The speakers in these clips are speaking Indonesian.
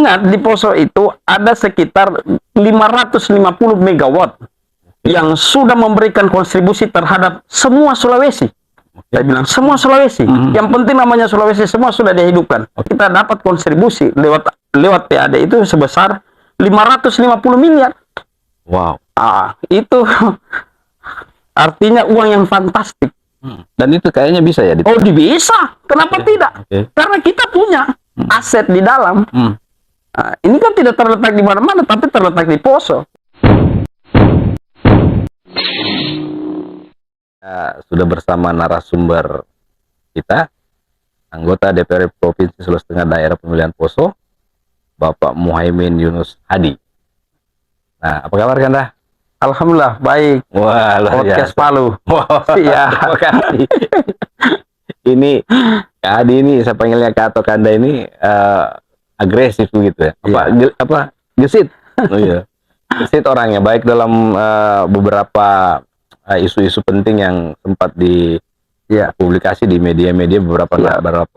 ingat di Poso itu ada sekitar 550 megawatt yang sudah memberikan kontribusi terhadap semua Sulawesi. Saya bilang semua Sulawesi. Yang penting namanya Sulawesi semua sudah dihidupkan. Kita dapat kontribusi lewat PAD itu sebesar 550 miliar. Wow. Itu artinya uang yang fantastik. Dan itu kayaknya bisa ya? Oh, bisa. Kenapa tidak? Karena kita punya aset di dalam. Ini kan tidak terletak di mana-mana, tapi terletak di Poso. Sudah bersama narasumber kita, anggota DPR Provinsi Sulawesi Tengah Daerah Pemilihan Poso, Bapak Muhaimin Yunus Hadi. Nah, apa kabar Kanda? Alhamdulillah baik. Wah, podcast Palu. Iya. Terima kasih. Ini Kak Hadi ini, saya panggilnya Kak atau Kanda ini agresif gitu ya. Apa gesit? Oh iya. Gesit orangnya, baik dalam beberapa isu-isu penting yang sempat dipublikasi di media-media beberapa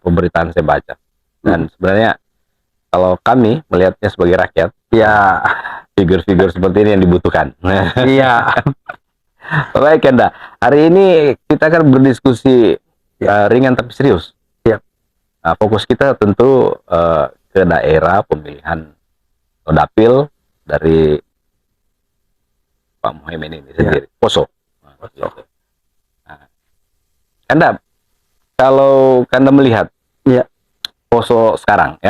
pemberitaan saya baca. Dan sebenarnya kalau kami melihatnya sebagai rakyat, ya figur-figur seperti ini yang dibutuhkan. Iya. Baik Kanda, hari ini kita akan berdiskusi ringan tapi serius. Nah, fokus kita tentu ke daerah pemilihan dapil dari Pak Muhaimin ini sendiri, Poso. Nah, Kanda, kalau Kanda melihat Poso sekarang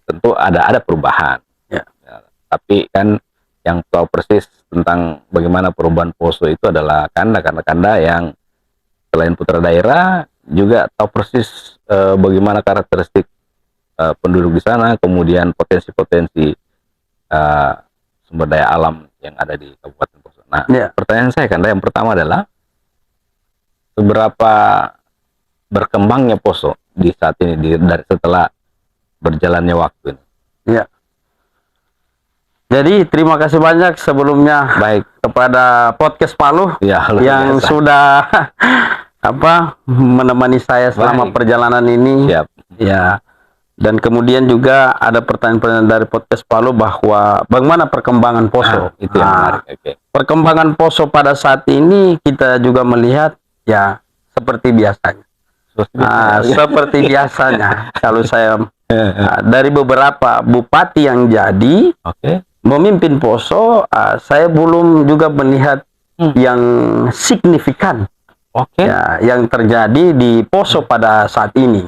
tentu ada perubahan. Tapi kan yang tahu persis tentang bagaimana perubahan Poso itu adalah Kanda, karena Kanda yang selain putra daerah juga tahu persis bagaimana karakteristik penduduk di sana, kemudian potensi-potensi sumber daya alam yang ada di Kabupaten Poso. Nah, pertanyaan saya Kanda yang pertama adalah seberapa berkembangnya Poso di saat ini dari setelah berjalannya waktu ini? Jadi terima kasih banyak sebelumnya kepada podcast Palu yang sudah menemani saya selama perjalanan ini. Ya. Dan kemudian juga ada pertanyaan-pertanyaan dari podcast Palu bahwa bagaimana perkembangan Poso. Itu yang menarik. Perkembangan Poso pada saat ini kita juga melihat seperti biasanya. Seperti biasanya kalau saya dari beberapa bupati yang jadi memimpin Poso, saya belum juga melihat yang signifikan yang terjadi di Poso pada saat ini.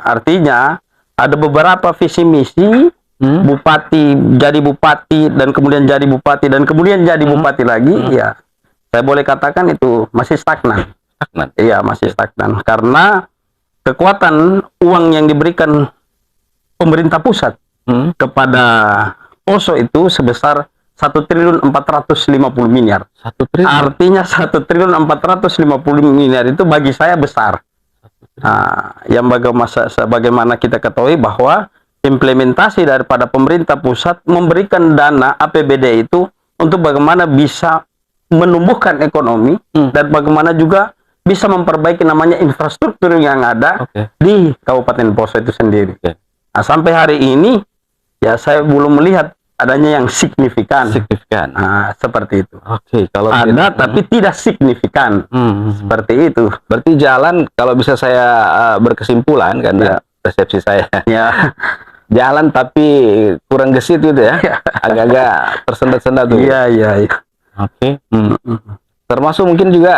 Artinya ada beberapa visi misi bupati jadi bupati dan kemudian jadi bupati dan kemudian jadi bupati lagi. Ya, saya boleh katakan itu masih stagnan. Iya, masih stagnan karena kekuatan uang yang diberikan pemerintah pusat kepada Poso itu sebesar 1.450 miliar. 1 triliun. Artinya 1.450 miliar itu bagi saya besar. Yang bagaimana kita ketahui bahwa implementasi daripada pemerintah pusat memberikan dana APBD itu untuk bagaimana bisa menumbuhkan ekonomi dan bagaimana juga bisa memperbaiki namanya infrastruktur yang ada di Kabupaten Poso itu sendiri. Nah, sampai hari ini ya saya belum melihat adanya yang signifikan. Seperti itu. Kalau ada tapi tidak signifikan. Seperti itu. Berarti jalan, kalau bisa saya berkesimpulan karena persepsi saya. Jalan tapi kurang gesit gitu ya. Agak-agak tersendat-sendat tuh. Iya. Termasuk mungkin juga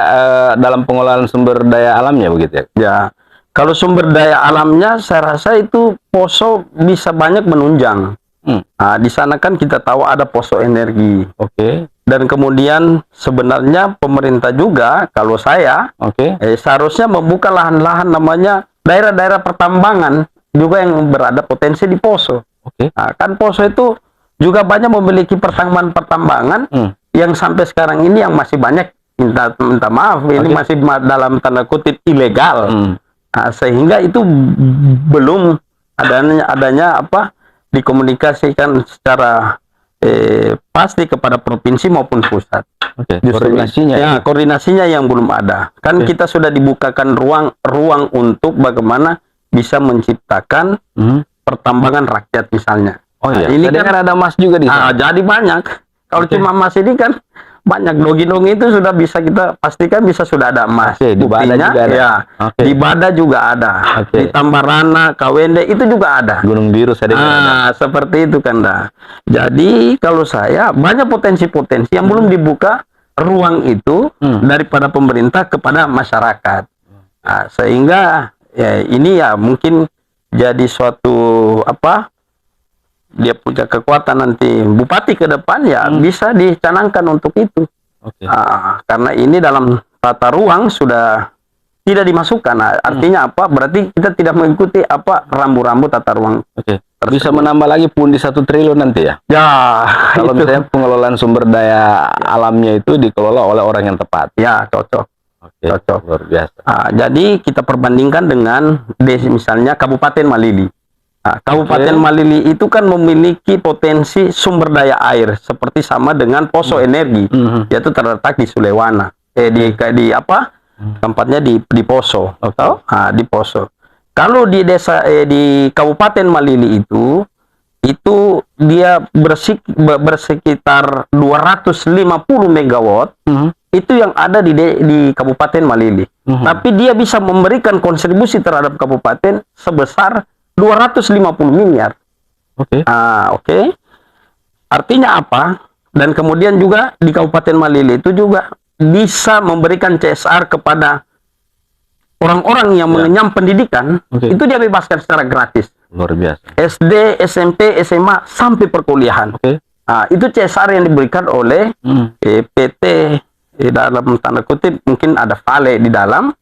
dalam pengelolaan sumber daya alamnya begitu ya. Ya. Kalau sumber daya alamnya saya rasa itu Poso bisa banyak menunjang. Di sana kan kita tahu ada Poso Energi. Dan kemudian sebenarnya pemerintah juga kalau saya seharusnya membuka lahan-lahan namanya daerah-daerah pertambangan juga yang berada potensi di Poso. Kan Poso itu juga banyak memiliki pertambangan yang sampai sekarang ini yang masih banyak minta maaf ini masih dalam tanda kutip ilegal. Sehingga itu belum adanya dikomunikasikan secara pasti kepada provinsi maupun pusat. Koordinasinya yang belum ada. Kan kita sudah dibukakan ruang untuk bagaimana bisa menciptakan pertambangan rakyat misalnya. Oh iya, Ini tadi kan ada emas juga di sana. jadi banyak. Kalau Oke. cuma emas ini kan banyak. Dogi-dogi itu sudah bisa kita pastikan bisa sudah ada emas. Oke, di Bada Buktinya, juga ada. ya, Oke. di Bada juga ada. Oke. Di Tambarana, Kawende itu juga ada. Gunung Biru saya dengar ada. Seperti itu kan dah. Jadi kalau saya banyak potensi-potensi yang belum dibuka ruang itu daripada pemerintah kepada masyarakat. Sehingga ya ini ya mungkin jadi suatu apa? Dia punya kekuatan nanti bupati ke depan ya bisa dicanangkan untuk itu. Oke. Karena ini dalam tata ruang sudah tidak dimasukkan. Artinya apa? Berarti kita tidak mengikuti apa rambu-rambu tata ruang. Oke. Bisa menambah lagi pundi 1 triliun nanti ya? Ya, Kalau itu. misalnya pengelolaan sumber daya alamnya itu dikelola oleh orang yang tepat. Ya, cocok. Oke. Cocok. Luar biasa. Jadi kita perbandingkan dengan misalnya Kabupaten Malili. Kabupaten Malili itu kan memiliki potensi sumber daya air seperti sama dengan Poso Energi, yaitu terletak di Sulewana. Di apa? Tempatnya di Poso. Di Poso. Kalau di desa di Kabupaten Malili itu dia bersekitar 250 megawatt. Itu yang ada di Kabupaten Malili. Tapi dia bisa memberikan kontribusi terhadap kabupaten sebesar 250 miliar. Oke. Oke. Artinya apa? Dan kemudian juga di Kabupaten Malili itu juga bisa memberikan CSR kepada orang-orang yang mengenyam pendidikan. Itu dia bebaskan secara gratis. Luar biasa. SD, SMP, SMA sampai perkuliahan. Itu CSR yang diberikan oleh PT dalam tanda kutip mungkin ada Vale di dalam.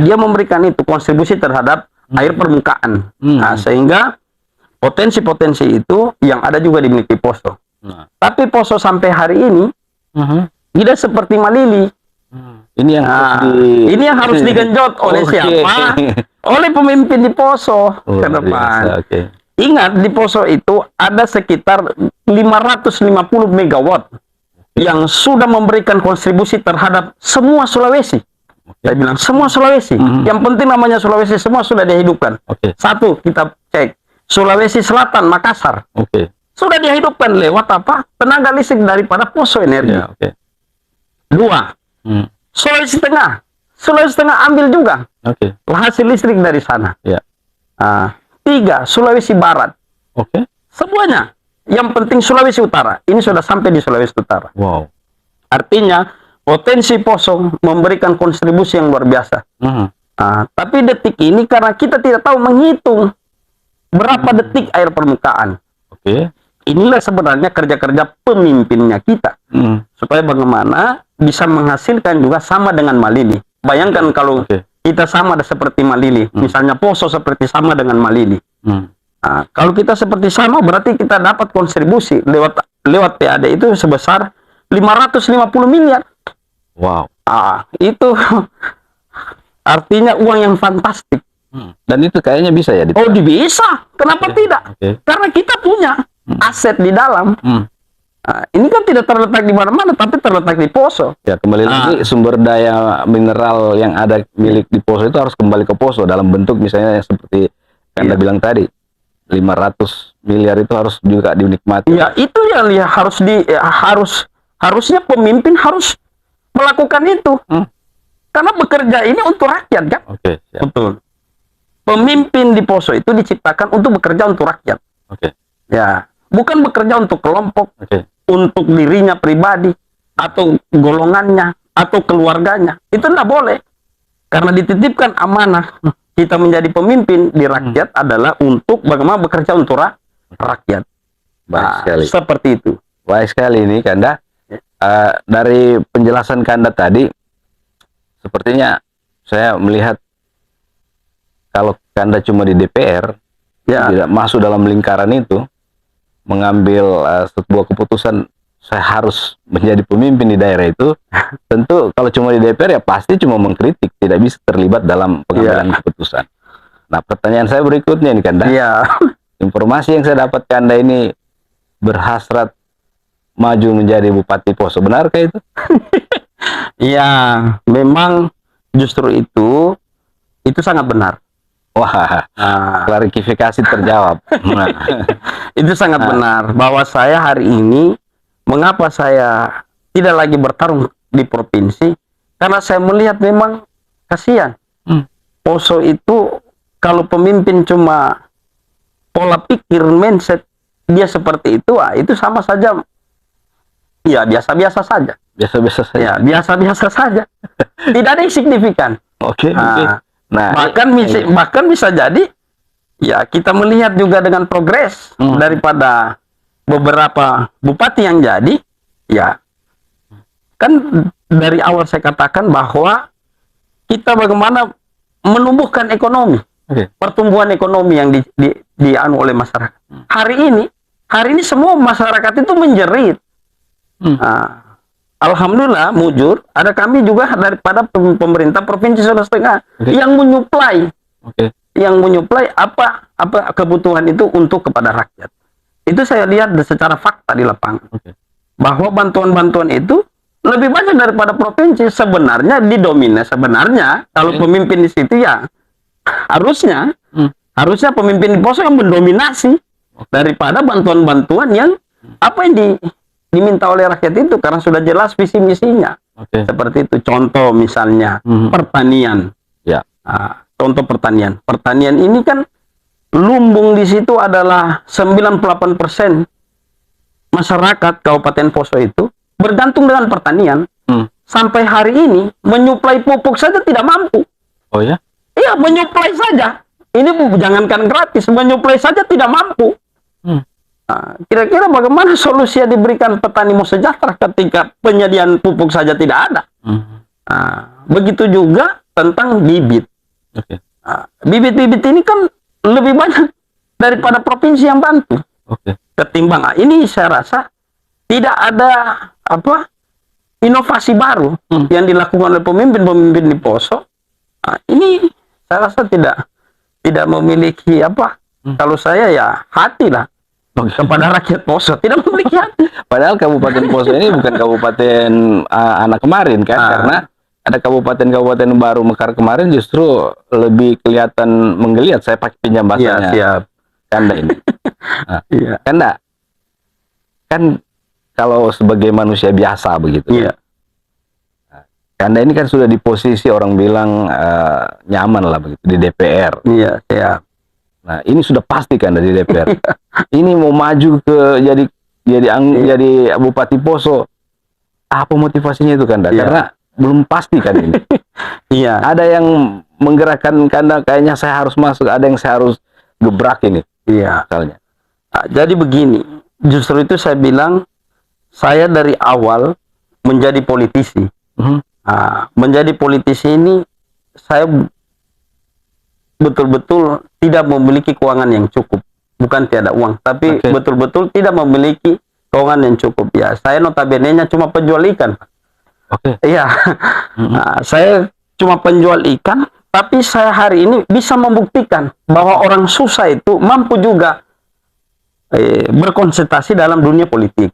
Dia memberikan itu kontribusi terhadap air permukaan. Sehingga potensi-potensi itu yang ada juga dimiliki Poso. Tapi Poso sampai hari ini tidak seperti Malili. Ini yang harus digenjot oleh siapa? Oleh pemimpin di Poso ke depan. Ingat di Poso itu ada sekitar 550 megawatt yang sudah memberikan kontribusi terhadap semua Sulawesi. Saya bilang semua Sulawesi. Yang penting namanya Sulawesi semua sudah dihidupkan. Satu, kita cek Sulawesi Selatan, Makassar. Sudah dihidupkan lewat apa? Tenaga listrik daripada Poso Energi. Dua, Sulawesi Tengah. Sulawesi Tengah ambil juga hasil listrik dari sana. Tiga, Sulawesi Barat. Semuanya. Yang penting Sulawesi Utara. Ini sudah sampai di Sulawesi Utara. Artinya potensi Poso memberikan kontribusi yang luar biasa. Tapi detik ini karena kita tidak tahu menghitung berapa detik air permukaan. Inilah sebenarnya kerja-kerja pemimpinnya kita. Supaya bagaimana bisa menghasilkan juga sama dengan Malili. Bayangkan kalau kita sama seperti Malili. Misalnya Poso seperti sama dengan Malili. Kalau kita seperti sama berarti kita dapat kontribusi lewat PAD itu sebesar 550 miliar. Itu artinya uang yang fantastik. Dan itu kayaknya bisa ya? Bisa. Kenapa tidak? Karena kita punya aset di dalam. Ini kan tidak terletak di mana-mana, tapi terletak di Poso. Ya, kembali lagi sumber daya mineral yang ada milik di Poso itu harus kembali ke Poso dalam bentuk misalnya seperti Anda bilang tadi. 500 miliar itu harus juga dinikmati. Ya, itu yang harusnya pemimpin harus melakukan itu. Karena bekerja ini untuk rakyat, kan? Betul. Pemimpin di Poso itu diciptakan untuk bekerja untuk rakyat. Ya, bukan bekerja untuk kelompok, untuk dirinya pribadi, atau golongannya, atau keluarganya. Itu tidak boleh. Karena dititipkan amanah kita menjadi pemimpin di rakyat adalah untuk bagaimana bekerja untuk rakyat. Baik sekali. Seperti itu. Baik sekali ini Kanda. Dari penjelasan Kanda tadi, sepertinya saya melihat kalau Kanda cuma di DPR, tidak masuk dalam lingkaran itu, mengambil sebuah keputusan saya harus menjadi pemimpin di daerah itu, tentu kalau cuma di DPR ya pasti cuma mengkritik, tidak bisa terlibat dalam pengambilan keputusan. Nah, pertanyaan saya berikutnya nih Kanda. Informasi yang saya dapat Kanda ini berhasrat maju menjadi Bupati Poso, benarkah itu? Iya, memang justru itu sangat benar. Wah, klarifikasi terjawab. Nah, Itu sangat benar bahwa saya hari ini mengapa saya tidak lagi bertarung di provinsi, karena saya melihat memang kasihan. Poso itu kalau pemimpin cuma pola pikir mindset dia seperti itu, itu sama saja ya biasa-biasa saja. biasa-biasa saja. Ya, biasa-biasa saja. Tidak ada yang signifikan. Oke, oke. Nah, bahkan bisa jadi ya kita melihat juga dengan progres daripada beberapa bupati yang jadi, ya kan dari awal saya katakan bahwa kita bagaimana menumbuhkan ekonomi, pertumbuhan ekonomi yang dianu oleh masyarakat. Hari ini semua masyarakat itu menjerit. Alhamdulillah, mujur, ada kami juga daripada pemerintah Provinsi Sulawesi Tengah yang menyuplai, apa kebutuhan itu untuk kepada rakyat. Itu saya lihat secara fakta di lapangan, bahwa bantuan-bantuan itu lebih banyak daripada provinsi. Sebenarnya didominasi, sebenarnya kalau pemimpin di situ ya harusnya pemimpin di Poso yang mendominasi daripada bantuan-bantuan yang apa yang diminta oleh rakyat itu, karena sudah jelas visi misinya. Seperti itu. Contoh misalnya pertanian. Contoh pertanian. Pertanian ini kan lumbung di situ adalah 98% masyarakat Kabupaten Poso itu bergantung dengan pertanian. Sampai hari ini menyuplai pupuk saja tidak mampu. Oh ya? Iya, menyuplai saja. Ini jangankan gratis, menyuplai saja tidak mampu. Kira-kira bagaimana solusi yang diberikan petani mau sejahtera ketika penyediaan pupuk saja tidak ada? Begitu juga tentang bibit. Bibit-bibit ini kan lebih banyak daripada provinsi yang bantu. Ketimbang ini saya rasa tidak ada inovasi baru yang dilakukan oleh pemimpin-pemimpin di Poso. Ini saya rasa tidak memiliki kalau saya ya hati lah kepada rakyat Poso, tidak memiliki hati. Padahal Kabupaten Poso ini bukan kabupaten anak kemarin kan, karena ada kabupaten-kabupaten baru mekar kemarin justru lebih kelihatan menggeliat. Saya pakai pinjam bahasanya. Siap. Kanda ini. Kanda, kan kalau sebagai manusia biasa begitu. Kanda ini kan sudah di posisi orang bilang nyaman lah begitu di DPR. Siap. Nah, ini sudah pasti kan dari DPR. Ini mau maju ke jadi Bupati Poso. Apa motivasinya itu Kanda? Karena belum pasti kan ini. Ada yang menggerakkan Kanda, kayaknya saya harus masuk, ada yang saya harus gebrak ini. Misalnya. Jadi begini, justru itu saya bilang saya dari awal menjadi politisi. Menjadi politisi ini saya betul-betul tidak memiliki keuangan yang cukup. Bukan tiada uang, tapi betul-betul tidak memiliki keuangan yang cukup. Ya, saya notabene-nya cuma penjual ikan. Saya cuma penjual ikan, tapi saya hari ini bisa membuktikan bahwa orang susah itu mampu juga berkonsentrasi dalam dunia politik.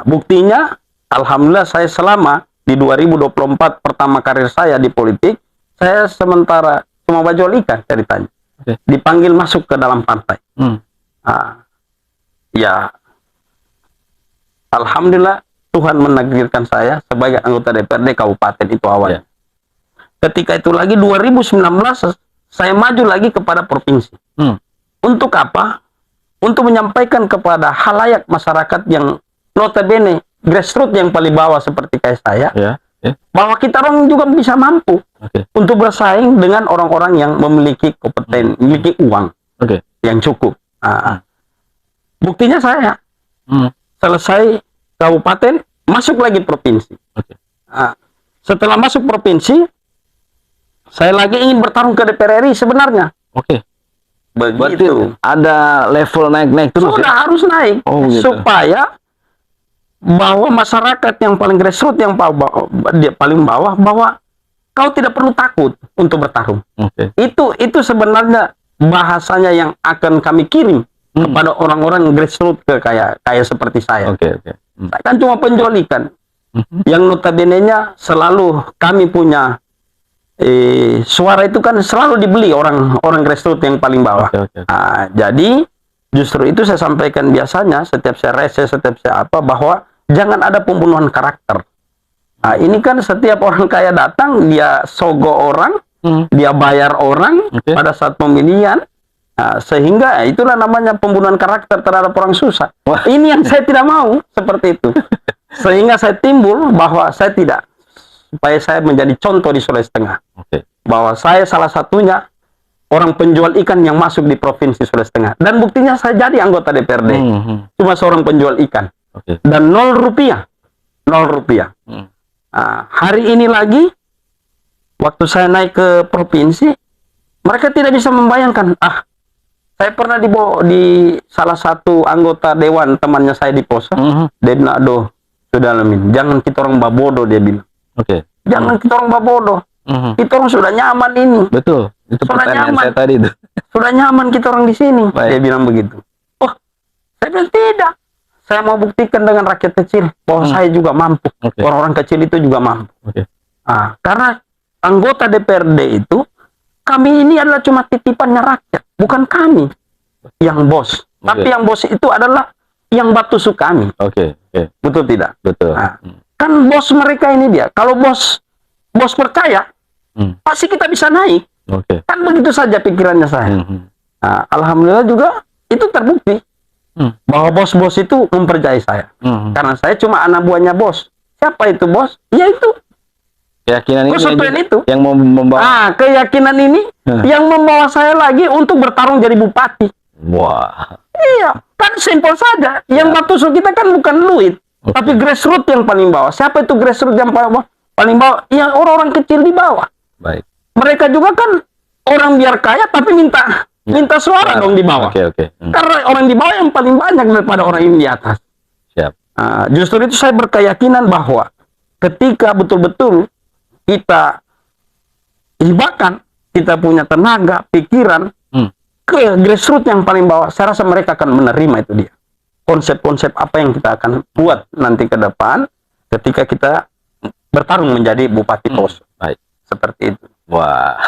Buktinya, alhamdulillah saya selama di 2024 pertama karir saya di politik, saya sementara cuma jual ikan ceritanya. Dipanggil masuk ke dalam partai. Ya, alhamdulillah Tuhan menakdirkan saya sebagai anggota DPRD Kabupaten itu awalnya. Ketika itu lagi 2019 saya maju lagi kepada provinsi. Untuk apa? Untuk menyampaikan kepada halayak masyarakat yang notabene grassroots yang paling bawah seperti kayak saya, bahwa kita orang juga bisa mampu untuk bersaing dengan orang-orang yang memiliki kompeten, memiliki uang yang cukup. Buktinya saya selesai kabupaten, masuk lagi provinsi. Setelah masuk provinsi, saya lagi ingin bertarung ke DPR RI sebenarnya. Begitu. Ada level naik-naik terus. Sudah harus naik supaya bahwa masyarakat yang paling grassroots, yang paling bawah, bahwa kau tidak perlu takut untuk bertarung. Itu sebenarnya bahasanya yang akan kami kirim kepada orang-orang grassroots kayak seperti saya. Saya kan cuma penjual ikan. Yang notabene-nya selalu kami punya suara itu kan selalu dibeli orang grassroots yang paling bawah. Oke. Jadi justru itu saya sampaikan biasanya setiap saya rese, setiap saya apa, bahwa jangan ada pembunuhan karakter. Ini kan setiap orang kaya datang, dia sogok orang, dia bayar orang pada saat pemilihan, sehingga itulah namanya pembunuhan karakter terhadap orang susah. Ini yang saya tidak mau seperti itu. Sehingga saya timbul bahwa saya tidak, supaya saya menjadi contoh di Sulawesi Tengah. Bahwa saya salah satunya orang penjual ikan yang masuk di Provinsi Sulawesi Tengah. Dan buktinya saya jadi anggota DPRD. Cuma seorang penjual ikan. Dan 0 rupiah. 0 rupiah. Hari ini lagi, waktu saya naik ke provinsi, mereka tidak bisa membayangkan. Saya pernah di salah satu anggota dewan, temannya saya di Poso. Dia bilang, aduh, sudah Lamin, jangan kita orang babodo, dia bilang. Jangan kita orang babodo. Kita orang sudah nyaman ini. Betul. Itu sudah pertanyaan nyaman. saya tadi itu. Sudah nyaman kita orang di sini. Baik. Dia bilang begitu. Oh, saya bilang tidak. Saya mau buktikan dengan rakyat kecil bahwa saya juga mampu. Orang-orang kecil itu juga mampu. Karena anggota DPRD itu, kami ini adalah cuma titipannya rakyat, bukan kami yang bos. Tapi yang bos itu adalah yang batusu kami. Betul tidak? Betul. Kan bos mereka ini dia. Kalau bos percaya, pasti kita bisa naik. Kan begitu saja pikirannya saya. Alhamdulillah juga itu terbukti bahwa bos-bos itu mempercayai saya. Karena saya cuma anak buahnya bos. Siapa itu bos? Ya itu. Keyakinan ini itu yang membawa. Keyakinan ini yang membawa saya lagi untuk bertarung jadi bupati. Wah. Iya, kan simpel saja. Yang batusu kita kan bukan duit, tapi grassroots yang paling bawah. Siapa itu grassroots yang paling bawah? Paling bawah, yang orang-orang kecil di bawah. Baik. Mereka juga kan orang biar kaya, tapi minta suara dong di bawah. Karena orang di bawah yang paling banyak daripada orang yang di atas. Siap. Justru itu saya berkeyakinan bahwa ketika betul-betul kita hibahkan, kita punya tenaga, pikiran ke grassroots yang paling bawah, saya rasa mereka akan menerima itu dia. Konsep-konsep apa yang kita akan buat nanti ke depan ketika kita bertarung menjadi Bupati Poso. Baik. Seperti itu. Wah.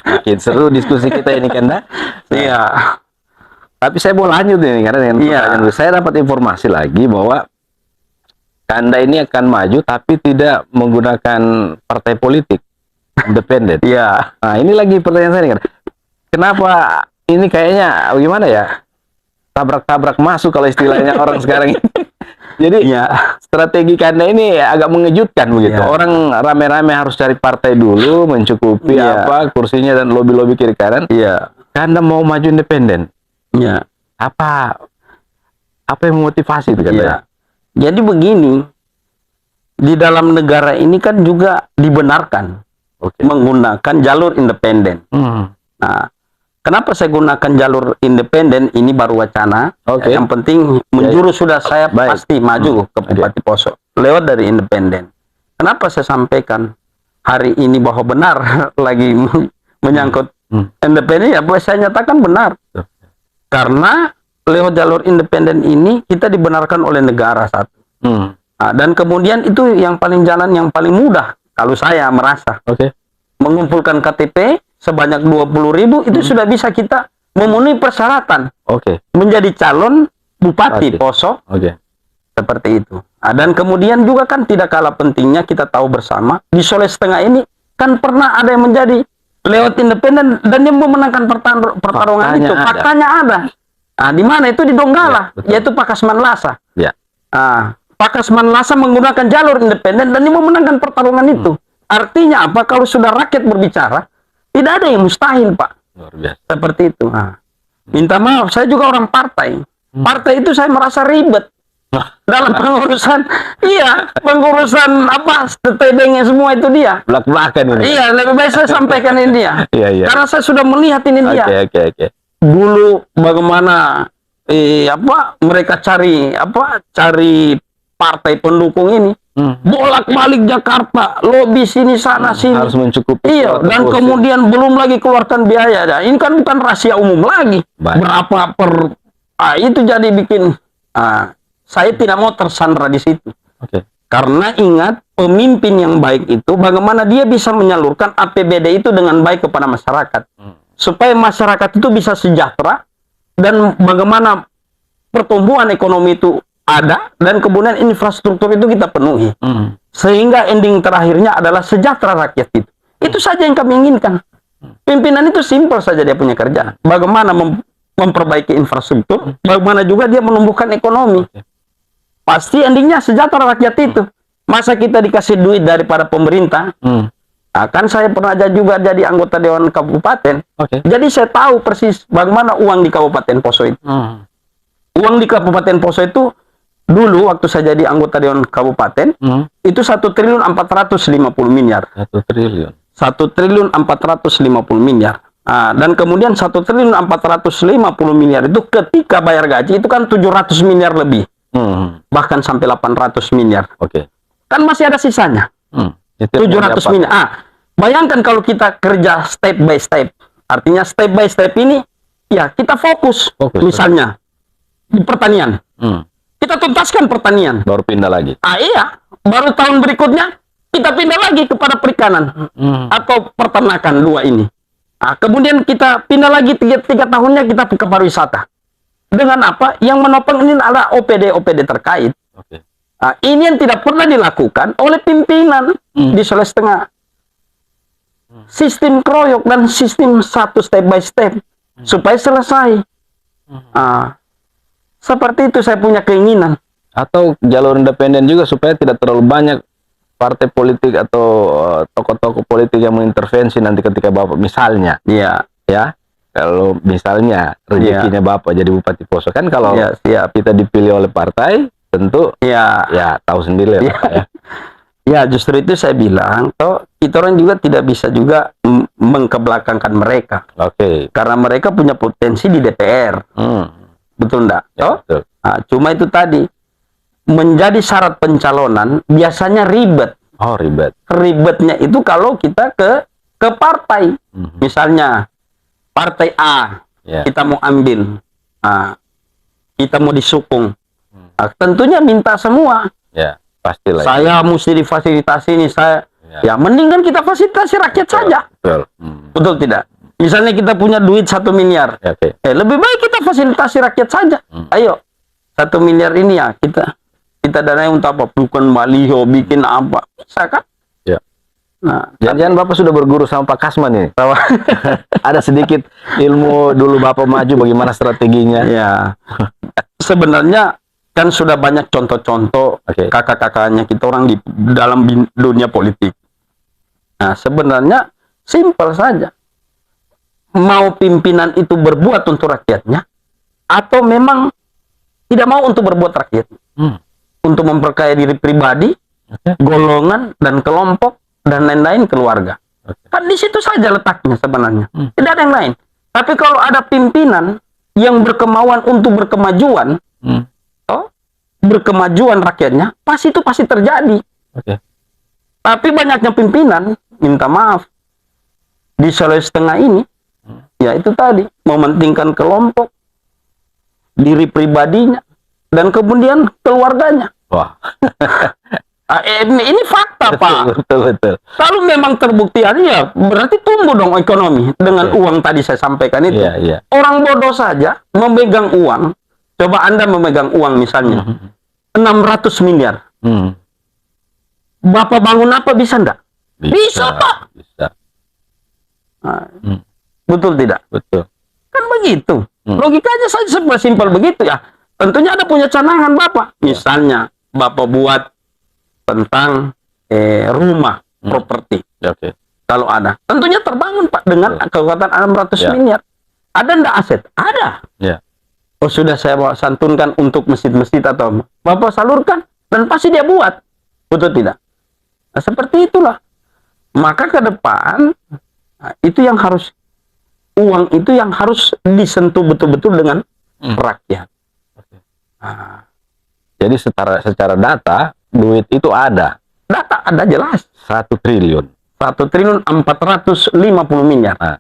Makin seru diskusi kita ini, Kanda. Iya. Tapi saya mau lanjut ini karena dengan pertanyaan saya dapat informasi lagi bahwa Kanda ini akan maju tapi tidak menggunakan partai politik, independen. Iya. Nah, ini lagi pertanyaan saya nih, Kanda. Kenapa ini kayaknya gimana ya? Tabrak-tabrak masuk kalau istilahnya orang sekarang ini. Jadi strategi Kanda ini agak mengejutkan begitu. Orang rame-rame harus cari partai dulu, mencukupi apa kursinya dan lobby-lobby kiri kanan. Kanda mau maju independen. Apa yang memotivasi itu Kanda? Jadi begini, di dalam negara ini kan juga dibenarkan menggunakan jalur independen. Nah, kenapa saya gunakan jalur independen? Ini baru wacana. Yang penting menjurus sudah saya pasti maju ke Bupati Poso lewat dari independen. Kenapa saya sampaikan hari ini bahwa benar lagi menyangkut independen? Ya, boleh saya nyatakan benar. Karena lewat jalur independen ini kita dibenarkan oleh negara satu. Dan kemudian itu yang paling jalan yang paling mudah kalau saya merasa. Mengumpulkan KTP sebanyak 20.000 itu sudah bisa kita memenuhi persyaratan menjadi calon Bupati Poso. Seperti itu. Dan kemudian juga kan tidak kalah pentingnya kita tahu bersama di Sulawesi Tengah ini kan pernah ada yang menjadi lewat independen dan dia memenangkan pertarungan itu. Faktanya ada. Di mana itu di Donggala, yaitu Pak Kasman Lasa. Pak Kasman Lasa menggunakan jalur independen dan dia memenangkan pertarungan itu. Artinya apa? Kalau sudah rakyat berbicara, tidak ada yang mustahil, Pak. Luar biasa. Seperti itu. Minta maaf, saya juga orang partai. Partai itu saya merasa ribet. Dalam pengurusan, pengurusan apa, tetebengnya semua itu dia. Belak-belakan ini. Iya, lebih baik saya sampaikan ini dia. Karena saya sudah melihat ini dia. Dulu bagaimana mereka cari partai pendukung ini. Bolak-balik Jakarta, lobi sini sana sini. Harus mencukupi. Dan kemudian belum lagi keluarkan biaya. Ini kan bukan rahasia umum lagi. Berapa itu jadi bikin saya tidak mau tersandra di situ. Karena ingat, pemimpin yang baik itu bagaimana dia bisa menyalurkan APBD itu dengan baik kepada masyarakat. Supaya masyarakat itu bisa sejahtera dan bagaimana pertumbuhan ekonomi itu ada dan kemudian infrastruktur itu kita penuhi. Sehingga ending terakhirnya adalah sejahtera rakyat itu. Itu saja yang kami inginkan. Pimpinan itu simpel saja dia punya kerjaan. Bagaimana memperbaiki infrastruktur, bagaimana juga dia menumbuhkan ekonomi. Pasti endingnya sejahtera rakyat itu. Masa kita dikasih duit daripada pemerintah? Kan saya pernah juga jadi anggota Dewan Kabupaten. Jadi saya tahu persis bagaimana uang di Kabupaten Poso itu. Uang di Kabupaten Poso itu dulu waktu saya jadi anggota Dewan Kabupaten itu 1.450 miliar. 1 triliun. 1.450 miliar. Dan kemudian 1.450 miliar itu ketika bayar gaji itu kan 700 miliar lebih. Bahkan sampai 800 miliar. Kan masih ada sisanya. 700 miliar. Bayangkan kalau kita kerja step by step. Artinya step by step ini, ya kita fokus. Misalnya, di pertanian. Kita tuntaskan pertanian. Baru pindah lagi. Iya. Baru tahun berikutnya, kita pindah lagi kepada perikanan. Atau peternakan, dua ini. Kemudian kita pindah lagi 3 tahunnya kita ke pariwisata. Dengan apa? Yang menopang ini adalah OPD terkait. Ini yang tidak pernah dilakukan oleh pimpinan di Sulawesi Tengah. Sistem kroyok dan sistem satu step by step supaya selesai. Seperti itu saya punya keinginan. Atau jalur independen juga supaya tidak terlalu banyak partai politik atau tokoh-tokoh politik yang mengintervensi nanti ketika Bapak misalnya. Ya. Kalau misalnya rezekinya Bapak jadi Bupati Poso kan kalau kita dipilih oleh partai tentu ya tahu sendiri ya. Ya justru itu saya bilang kita orang juga tidak bisa juga mengkebelakangkan mereka. Karena mereka punya potensi di DPR. Betul enggak? Betul. Cuma itu tadi menjadi syarat pencalonan biasanya ribet. Ribetnya itu kalau kita ke partai. Misalnya partai A, kita mau ambil, kita mau disukung, tentunya minta semua. Pastilah. Saya mesti difasilitasi ini, ya mendingan kita fasilitasi rakyat saja. Betul tidak? Misalnya kita punya duit 1 miliar, lebih baik kita fasilitasi rakyat saja. Ayo, 1 miliar ini ya kita danai untuk apa? Bukan baliho, bikin apa? Bisa kan? Nah, jangan Bapak sudah berguru sama Pak Kasman ini. Ada sedikit ilmu dulu Bapak maju bagaimana strateginya. Sebenarnya kan sudah banyak contoh-contoh kakak-kakaknya kita orang di dalam dunia politik. Nah, sebenarnya simpel saja. Mau pimpinan itu berbuat untuk rakyatnya atau memang tidak mau untuk berbuat rakyat. Untuk memperkaya diri pribadi, golongan dan kelompok dan lain-lain keluarga. Kan di situ saja letaknya sebenarnya. Tidak ada yang lain. Tapi kalau ada pimpinan yang berkemauan untuk berkemajuan, berkemajuan rakyatnya, itu pasti terjadi. Tapi banyaknya pimpinan, minta maaf, di Sulawesi Tengah ini, ya itu tadi, mementingkan kelompok, diri pribadinya, dan kemudian keluarganya. Ini fakta, Pak. Betul. Kalau memang terbukti ya berarti tumbuh dong ekonomi dengan uang tadi saya sampaikan itu. Orang bodoh saja memegang uang. Coba Anda memegang uang misalnya 600 miliar. Bapak bangun apa bisa enggak? Bisa, Pak. Betul tidak? Betul. Kan begitu. Logikanya saja simpel begitu ya. Tentunya ada punya canangan Bapak. Misalnya Bapak buat tentang rumah, properti. Kalau ada, tentunya terbangun Pak dengan kekuatan 600 miliar. Ada enggak aset? Ada. Sudah saya santunkan untuk masjid-masjid atau Bapak salurkan dan pasti dia buat. Betul tidak? Nah, seperti itulah. Maka ke depan itu yang harus uang itu yang harus disentuh betul-betul dengan rakyat. Jadi secara data duit itu ada. Data ada jelas. 1 triliun. 1.450 miliar. Nah,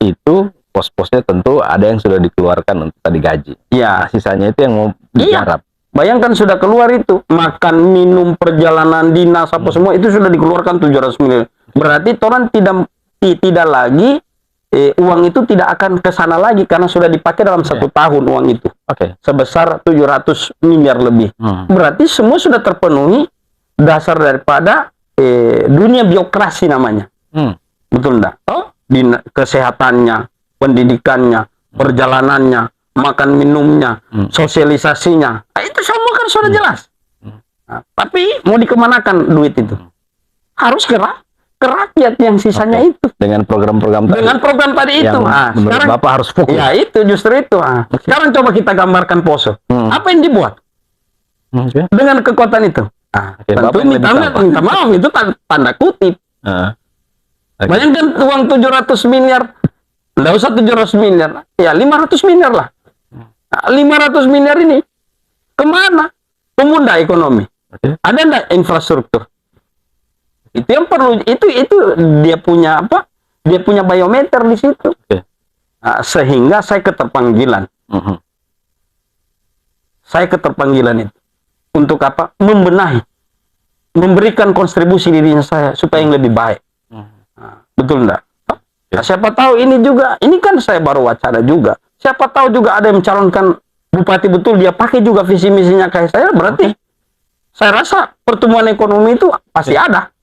itu pos-posnya tentu ada yang sudah dikeluarkan untuk tadi gaji. Nah, sisanya itu yang mau digarap. Bayangkan sudah keluar itu, makan, minum, perjalanan dinas apa semua itu sudah dikeluarkan 700 miliar. Berarti orang tidak lagi uang itu tidak akan ke sana lagi karena sudah dipakai dalam 1 tahun uang itu. Sebesar 700 miliar lebih. Berarti semua sudah terpenuhi dasar daripada dunia birokrasi namanya. Betul enggak? Kesehatannya, pendidikannya, perjalanannya, makan minumnya, sosialisasinya. Nah, itu semua kan sudah jelas. Nah, tapi mau dikemanakan duit itu? Harus ke rakyat yang sisanya itu. Dengan program-program tadi. Dengan program tadi itu. Nah, sekarang Bapak harus fokus. Ya itu justru itu. Nah, sekarang coba kita gambarkan Poso. Apa yang dibuat? Dengan kekuatan itu. Nah, tentu minta maaf itu tanda kutip. Bayangkan uang 700 miliar. Nggak usah 700 miliar. Ya 500 miliar lah. Nah, 500 miliar ini kemana? Pemuda ekonomi. Ada enggak infrastruktur? Itu yang perlu. Itu dia punya apa? Dia punya biometer di situ. Nah, sehingga saya keterpanggilan. Saya keterpanggilan itu untuk apa? Membenahi, memberikan kontribusi dirinya saya supaya yang lebih baik. Nah, betul enggak? Nah, siapa tahu ini juga, ini kan saya baru wacana juga. Siapa tahu juga ada yang mencalonkan bupati betul, dia pakai juga visi misinya kayak saya, berarti saya rasa pertumbuhan ekonomi itu pasti ada.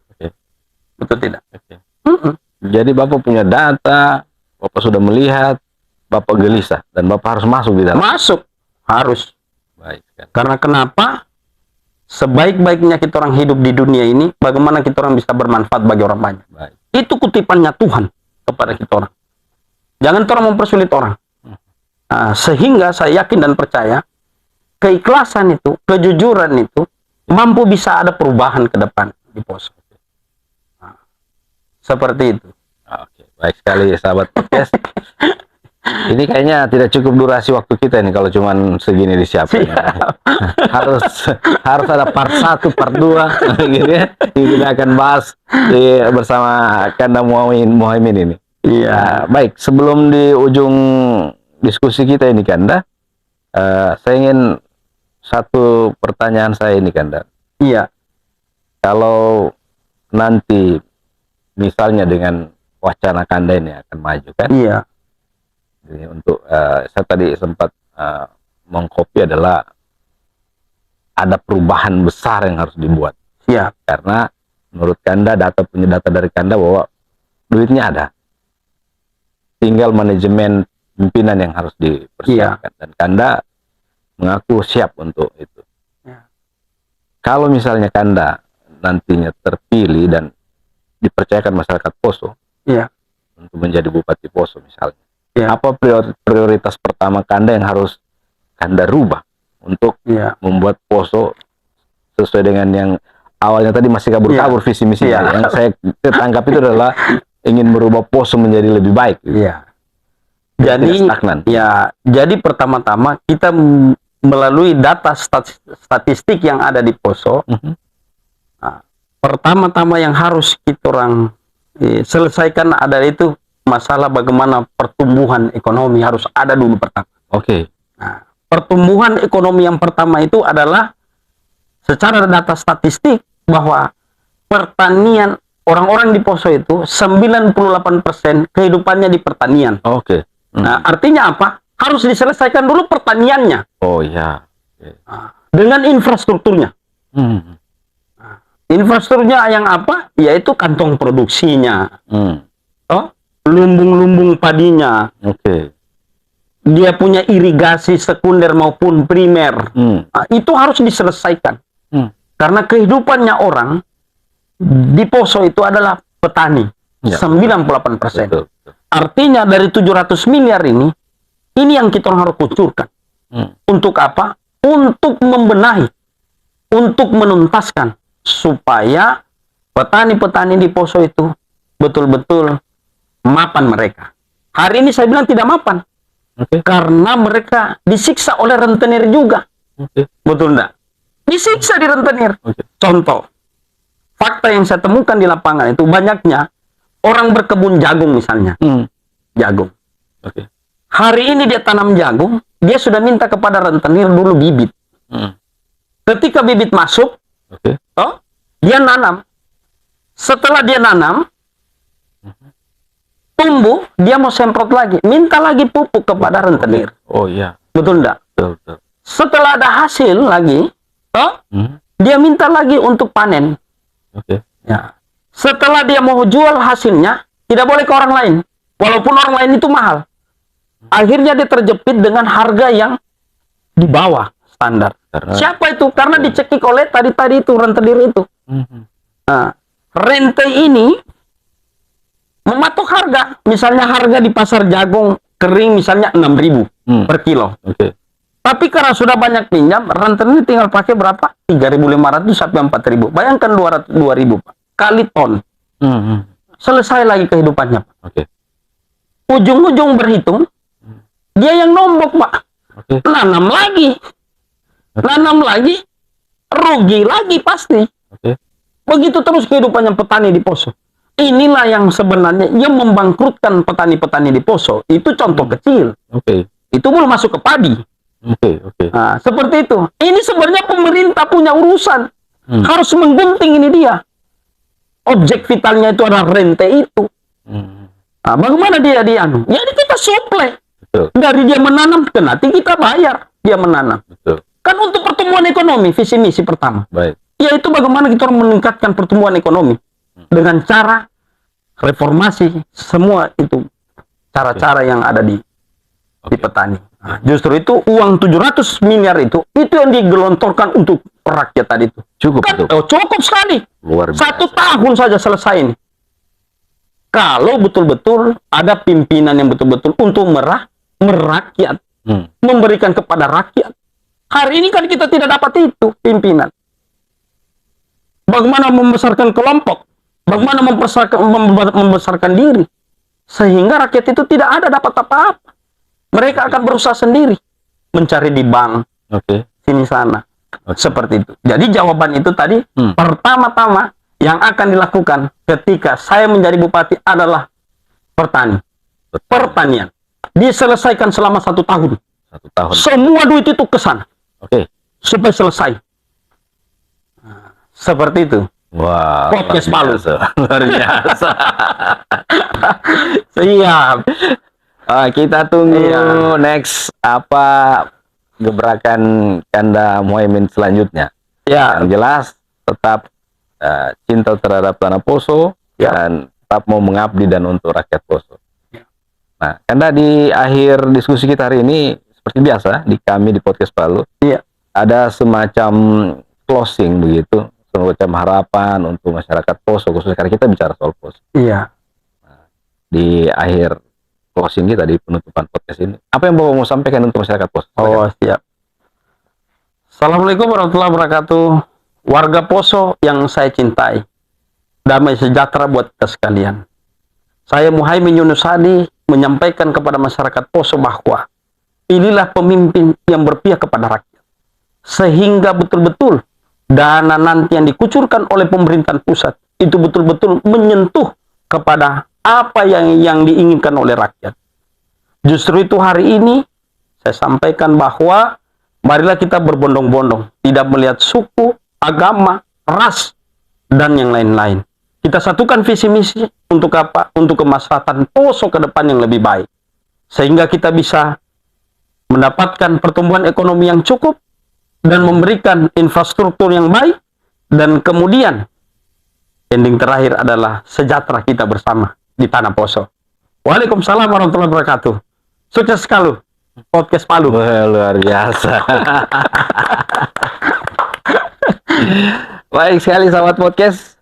Betul tidak? Jadi Bapak punya data, Bapak sudah melihat, Bapak gelisah, dan Bapak harus masuk di dalam. Masuk, harus. Baik. Karena kenapa? Sebaik-baiknya kita orang hidup di dunia ini, bagaimana kita orang bisa bermanfaat bagi orang banyak. Baik. Itu kutipannya Tuhan kepada kita orang. Jangan orang mempersulit orang. Nah, sehingga saya yakin dan percaya keikhlasan itu, kejujuran itu mampu bisa ada perubahan ke depan di Poso. Nah, seperti itu. Oke, baik sekali sahabat podcast. Ini kayaknya tidak cukup durasi waktu kita nih kalau cuman segini disiapin. harus ada part 1, part 2 gitu ya. Kita akan bahas bersama Kanda Muhaimin ini. Iya. Baik, sebelum di ujung diskusi kita ini Kanda, saya ingin satu pertanyaan saya ini Kanda. Iya. Kalau nanti misalnya dengan wacana Kanda ini akan maju kan? Iya. Jadi untuk saya tadi sempat mengcopy adalah ada perubahan besar yang harus dibuat. Iya. Karena menurut Kanda punya data dari Kanda bahwa duitnya ada. Tinggal manajemen pimpinan yang harus dipersiapkan. Dan Kanda mengaku siap untuk itu. Ya. Kalau misalnya Kanda nantinya terpilih dan dipercayakan masyarakat Poso untuk menjadi Bupati Poso misalnya, apa prioritas pertama Kanda yang harus Kanda rubah untuk membuat Poso sesuai dengan yang awalnya tadi masih kabur-kabur visi misi yang saya tangkap itu adalah ingin merubah Poso menjadi lebih baik. Jadi pertama-tama kita melalui data statistik yang ada di Poso. Pertama-tama yang harus kita orang selesaikan adalah itu masalah bagaimana pertumbuhan ekonomi harus ada dulu pertama. Nah, pertumbuhan ekonomi yang pertama itu adalah secara data statistik bahwa pertanian orang-orang di Poso itu 98% kehidupannya di pertanian. Nah, artinya apa? Harus diselesaikan dulu pertaniannya. Dengan infrastrukturnya. Infrastrukturnya yang apa? Yaitu kantong produksinya. Lumbung-lumbung padinya. Dia punya irigasi sekunder maupun primer. Nah, itu harus diselesaikan. Karena kehidupannya orang di Poso itu adalah petani. 98%. Artinya dari 700 miliar ini yang kita harus kucurkan. Untuk apa? Untuk membenahi, untuk menuntaskan supaya petani-petani di Poso itu betul-betul mapan mereka. Hari ini saya bilang tidak mapan. Karena mereka disiksa oleh rentenir juga. Betul enggak? Disiksa di rentenir. Contoh, fakta yang saya temukan di lapangan itu banyaknya orang berkebun jagung misalnya. Jagung. Hari ini dia tanam jagung, dia sudah minta kepada rentenir dulu bibit. Ketika bibit masuk, Oke. dia nanam. Setelah dia nanam, tumbuh, dia mau semprot lagi, minta lagi pupuk kepada rentenir. Oh iya. Betul enggak? Betul. Setelah ada hasil lagi, dia minta lagi untuk panen. Oke. Ya. Setelah dia mau jual hasilnya, tidak boleh ke orang lain. Walaupun orang lain itu mahal. Akhirnya dia terjepit dengan harga yang di bawah standar. Siapa itu? Karena dicekik oleh tadi itu, rentenir itu. Nah, rente ini mematok harga. Misalnya harga di pasar jagung kering misalnya 6.000 per kilo. Oke. Tapi karena sudah banyak pinjam, rentenir tinggal pakai berapa? 3.500 sampai 4.000. Bayangkan 2.000 Pak. Kali ton. Selesai lagi kehidupannya, Pak. Oke. Ujung-ujung berhitung, dia yang nombok, Pak. Oke. Nanam lagi, rugi lagi pasti. Oke. Begitu terus kehidupannya petani di Poso. Inilah yang sebenarnya yang membangkrutkan petani-petani di Poso. Itu contoh kecil. Oke. Itu belum masuk ke padi. Oke. Nah, seperti itu. Ini sebenarnya pemerintah punya urusan. Harus menggunting ini dia. Objek vitalnya itu adalah rente itu. Nah, bagaimana dia dianu? Jadi kita suplai. Betul. Dari dia menanam ke nanti kita bayar dia menanam. Betul. Kan untuk pertumbuhan ekonomi, visi misi pertama. Baik. Yaitu bagaimana kita meningkatkan pertumbuhan ekonomi dengan cara reformasi semua itu cara-cara yang ada di petani. Nah, justru itu uang 700 miliar itu yang digelontorkan untuk rakyat tadi itu. Cukup Kan, betul. cukup sekali. Luar biasa. 1 tahun saja selesai ini. Kalau betul-betul ada pimpinan yang betul-betul untuk merakyat, memberikan kepada rakyat. Hari ini kan kita tidak dapat itu pimpinan. Bagaimana membesarkan kelompok, bagaimana membesarkan diri, sehingga rakyat itu tidak ada dapat apa-apa. Mereka akan berusaha sendiri, mencari di bank, sini sana, seperti itu. Jadi jawaban itu tadi pertama-tama yang akan dilakukan ketika saya menjadi bupati adalah pertanian. Diselesaikan selama 1 tahun. 1 tahun. Semua duit itu ke sana. Oke. Supaya selesai. Nah, seperti itu. Wah. Podcast Palu. Luar biasa. Siap. Kita tunggu next apa gebrakan Kanda Muhaimin selanjutnya. Ya. Yang jelas tetap cinta terhadap tanah Poso dan tetap mau mengabdi dan untuk rakyat Poso. Nah, Kanda di akhir diskusi kita hari ini seperti biasa di kami di Podcast Palu, ada semacam closing begitu, semacam harapan untuk masyarakat Poso, khususnya karena kita bicara soal Poso. Iya. Nah, di akhir closing kita di penutupan podcast ini, apa yang Bapak mau sampaikan untuk masyarakat Poso? Oh, siap. Assalamualaikum warahmatullahi wabarakatuh. Warga Poso yang saya cintai, damai sejahtera buat kita sekalian. Saya Muhaimin Yunus Hadi menyampaikan kepada masyarakat Poso bahwa inilah pemimpin yang berpihak kepada rakyat, sehingga betul-betul dana nanti yang dikucurkan oleh pemerintahan pusat itu betul-betul menyentuh kepada apa yang diinginkan oleh rakyat. Justru itu hari ini saya sampaikan bahwa marilah kita berbondong-bondong, tidak melihat suku, agama, ras, dan yang lain-lain. Kita satukan visi misi untuk apa? Untuk kemaslahatan Poso ke depan yang lebih baik. Sehingga kita bisa mendapatkan pertumbuhan ekonomi yang cukup dan memberikan infrastruktur yang baik, dan kemudian ending terakhir adalah sejahtera kita bersama di tanah Poso. Waalaikumsalam warahmatullahi wabarakatuh. Sukses sekali Podcast Palu. Wah, luar biasa. Baik sekali sahabat podcast.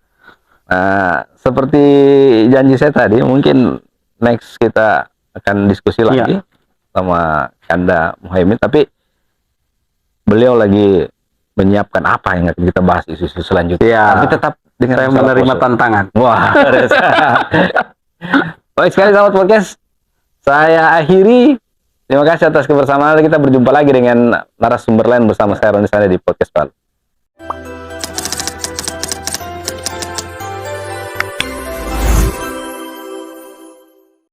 Nah, seperti janji saya tadi, mungkin next kita akan diskusi lagi sama Kanda Muhaimin, tapi beliau lagi menyiapkan apa yang akan kita bahas isu-isu selanjutnya. Tapi tetap dengan saya menerima tantangan. Wah. Baik sekali sahabat podcast. Saya akhiri. Terima kasih atas kebersamaan. Kita berjumpa lagi dengan narasumber lain bersama saya Roni Sane di Podcast Palu.